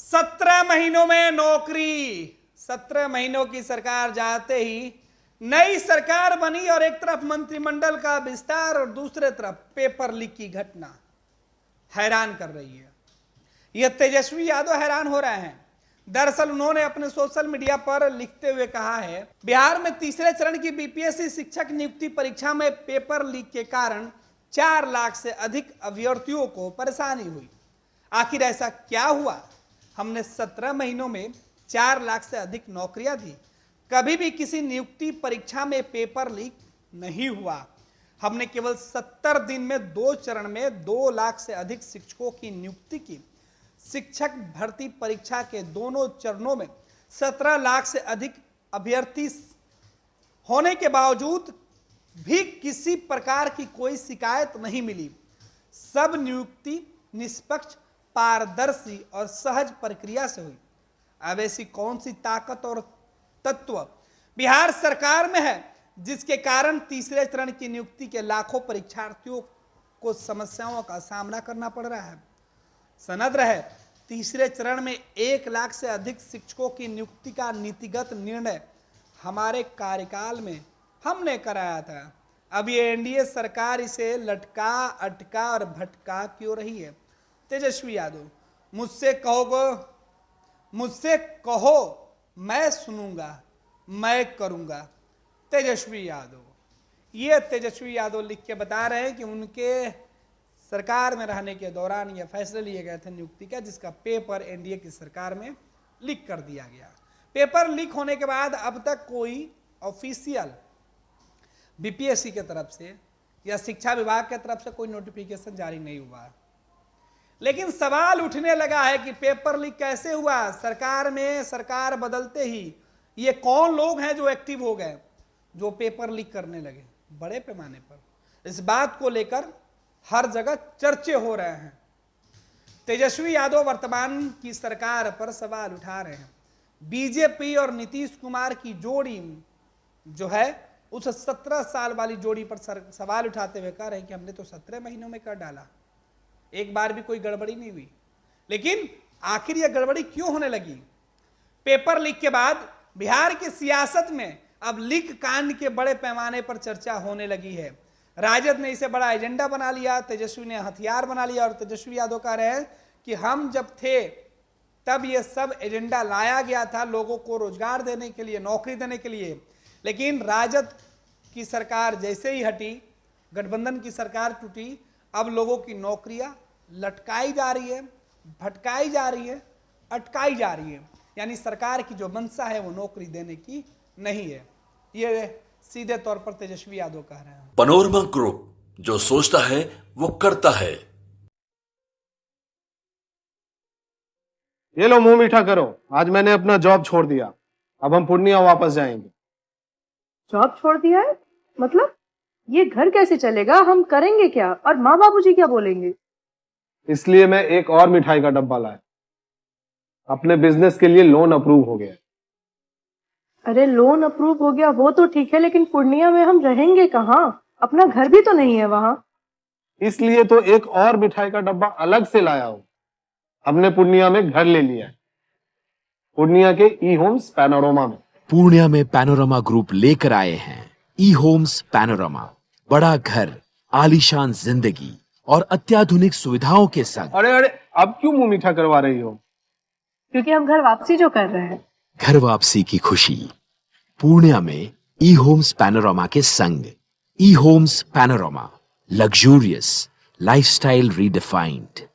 17 महीनों में नौकरी, 17 महीनों की सरकार जाते ही नई सरकार बनी और एक तरफ मंत्रिमंडल का विस्तार और दूसरे तरफ पेपर लीक की घटना हैरान कर रही है। यह तेजस्वी यादव हैरान हो रहे हैं। दरअसल उन्होंने अपने सोशल मीडिया पर लिखते हुए कहा है, बिहार में तीसरे चरण की बीपीएससी शिक्षक नियुक्ति परीक्षा में पेपर लीक के कारण 4 लाख से अधिक अभ्यर्थियों को परेशानी हुई। आखिर ऐसा क्या हुआ? हमने 17 महीनों में 4 लाख से अधिक नौकरियां दी। कभी भी किसी नियुक्ति परीक्षा में पेपर लीक नहीं हुआ। हमने केवल 70 दिन में 2 चरण में 2 लाख से अधिक शिक्षकों की नियुक्ति की। शिक्षक भर्ती परीक्षा के दोनों चरणों में 17 लाख से अधिक अभ्यर्थी होने के बावजूद भी किसी प्रकार की कोई शिकायत नहीं मिली। सब नियुक्ति निष्पक्ष, पारदर्शी और सहज प्रक्रिया से हुई। अब ऐसी कौन सी ताकत और तत्व बिहार सरकार में है जिसके कारण तीसरे चरण की नियुक्ति के लाखों परीक्षार्थियों को समस्याओं का सामना करना पड़ रहा है? सनद रहे, तीसरे चरण में 1 लाख से अधिक शिक्षकों की नियुक्ति का नीतिगत निर्णय हमारे कार्यकाल में हमने कराया था। अब ये एनडीए सरकार इसे लटका, अटका और भटका क्यों रही है? तेजस्वी यादव, मुझसे कहो मैं सुनूंगा, मैं करूंगा। तेजस्वी यादव, ये तेजस्वी यादव लिख के बता रहे हैं कि उनके सरकार में रहने के दौरान ये फैसले लिए गए थे नियुक्ति का, जिसका पेपर एनडीए की सरकार में लीक कर दिया गया। पेपर लीक होने के बाद अब तक कोई ऑफिशियल बीपीएससी के तरफ से या शिक्षा विभाग के तरफ से कोई नोटिफिकेशन जारी नहीं हुआ। लेकिन सवाल उठने लगा है कि पेपर लीक कैसे हुआ? सरकार बदलते ही ये कौन लोग हैं जो एक्टिव हो गए, जो पेपर लीक करने लगे बड़े पैमाने पर? इस बात को लेकर हर जगह चर्चे हो रहे हैं। तेजस्वी यादव वर्तमान की सरकार पर सवाल उठा रहे हैं। बीजेपी और नीतीश कुमार की जोड़ी जो है उस 17 साल वाली जोड़ी पर सवाल उठाते हुए कह रहे हैं कि हमने तो 17 महीनों में कर डाला, एक बार भी कोई गड़बड़ी नहीं हुई। लेकिन आखिर यह गड़बड़ी क्यों होने लगी? पेपर लीक के बाद बिहार की सियासत में अब लीक कांड के बड़े पैमाने पर चर्चा होने लगी है। राजद ने इसे बड़ा एजेंडा बना लिया, तेजस्वी ने हथियार बना लिया और तेजस्वी यादव कह रहे हैं कि हम जब थे तब यह सब एजेंडा लाया गया था लोगों को रोजगार देने के लिए, नौकरी देने के लिए। लेकिन राजद की सरकार जैसे ही हटी, गठबंधन की सरकार टूटी, अब लोगों की नौकरियां लटकाई जा रही है, भटकाई जा रही है, अटकाई जा रही है। यानी सरकार की जो मंशा है वो नौकरी देने की नहीं है। ये सीधे तौर पर तेजस्वी यादव कह रहे हैं। पैनोरमा ग्रुप, जो सोचता है वो करता है। ये लो मुंह मीठा करो, आज मैंने अपना जॉब छोड़ दिया, अब हम पूर्णिया वापस जाएंगे। जॉब छोड़ दिया है? मतलब ये घर कैसे चलेगा? हम करेंगे क्या? और माँ बाबूजी क्या बोलेंगे? इसलिए मैं एक और मिठाई का डब्बा लाया। अपने बिजनेस के लिए लोन अप्रूव हो गया। अरे लोन अप्रूव हो गया वो तो ठीक है, लेकिन पूर्णिया में हम रहेंगे कहाँ? अपना घर भी तो नहीं है वहाँ। इसलिए तो एक और मिठाई का डब्बा अलग से लाया हूँ। हमने पूर्णिया में घर ले लिया है, पूर्णिया के ई होम्स पैनोरमा में। पूर्णिया में पैनोरमा ग्रुप लेकर आए हैं ई होम्स पैनोरमा। बड़ा घर, आलीशान जिंदगी और अत्याधुनिक सुविधाओं के संग। अरे अब क्यों मुंह मीठा करवा रही हो? क्योंकि हम घर वापसी जो कर रहे हैं। घर वापसी की खुशी पूर्णिया में ई होम्स पैनोरमा के संग। ई Homes Panorama, luxurious lifestyle redefined.